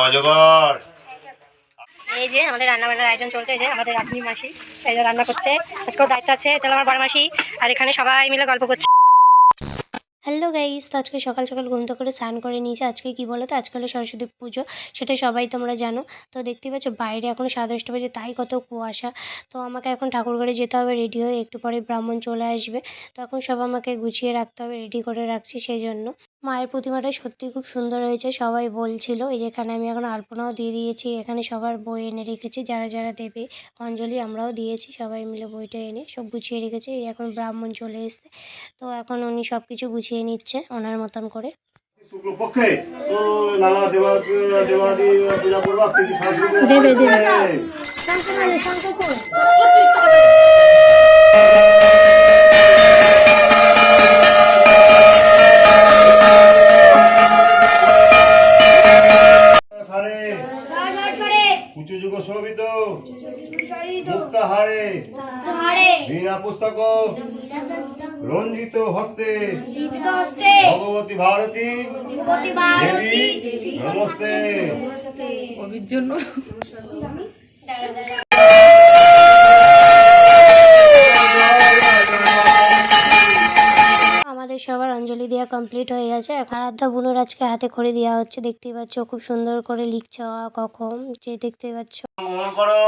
অজগর। এই যে আমাদের রান্না বান্নার আয়োজন চলছে। এই যে আমাদের রাধুনি মাসি এই যে রান্না করছে, আজকেও দায়িত্ব আছে। তাহলে আমার বড় মাসি আর এখানে সবাই মিলে গল্প করছে। হ্যালো গাইস, তো আজকে সকাল সকাল ঘুম থেকে করে স্নান করে নিয়েছি। আজকে কি বলো তো, আজকে হলো সরস্বতী পুজো, সেটা সবাই তোমরা জানো। তো দেখতেই পাচ্ছ বাইরে এখন 10:30 বাজে, তাই কত কুয়াশা। তো আমাকে এখন ঠাকুর ঘরে যেতে হবে রেডি হয়ে, একটু পরে ব্রাহ্মণ চলে আসবে। তো এখন সব আমাকে গুছিয়ে রাখতে হবে, রেডি করে রাখছি সেই জন্য। মায়ের প্রতিমাটা সত্যি খুব সুন্দর হয়েছে, সবাই বলছিল। এই যেখানে আমি এখন আলপনাও দিয়ে দিয়েছি, এখানে সবার বই এনে রেখেছি, যারা যারা দেবে অঞ্জলি আমরাও দিয়েছি, সবাই মিলে বইটা এনে সব গুছিয়ে রেখেছি। এই এখন ব্রাহ্মণ চলে এসছে, তো এখন উনি সব কিছু গুছিয়ে নিচ্ছে ওনার মতন করে। শুক্লপক্ষে নানা দেবাদি পূজা করবা দেবে দেবে উঁচু যুগ শোভিত মুক্তাহারে বীণা পুস্তক রঞ্জিত হস্তে ভগবতী ভারতী দেবী নমস্তে। জন্য আমাদের সবার অঞ্জলি দেওয়া কমপ্লিট হয়ে গেছে। আরাধ্যা বুনোর আজকে হাতে খড়ি দেওয়া হচ্ছে, দেখতেই পাচ্ছ খুব সুন্দর করে লিখছে কখন যে দেখতেই পাচ্ছ। মনে করো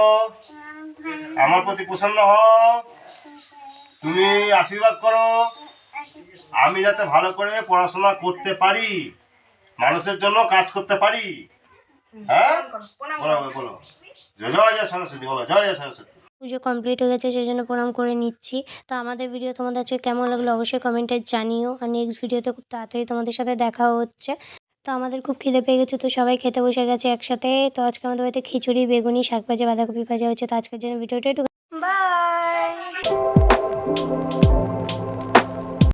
আমার প্রতি প্রসন্ন হও, তুমি আশীর্বাদ করো আমি যাতে ভালো করে পড়াশোনা করতে পারি, মানুষের জন্য কাজ করতে পারি। হ্যাঁ বলো জয় জয় সরস্বতী, বলো জয় জয় সরস্বতী। পুজো কমপ্লিট হয়ে গেছে, সেই জন্য প্রণাম করে নিচ্ছি। তো আমাদের ভিডিও তোমাদের আজকে কেমন লাগলো অবশ্যই কমেন্টে জানিও। আর নেক্সট ভিডিওতে খুব তাড়াতাড়ি তোমাদের সাথে দেখা হচ্ছে। তো আমাদের খুব খিদে পেয়ে গেছে, তো সবাই খেতে বসে গেছে একসাথে। তো আজকে আমাদের বাড়িতে খিচুড়ি, বেগুনি, শাক ভাজা, বাঁধাকপি ভাজা হচ্ছে। তো আজকের জন্য ভিডিওটা একটু বাই।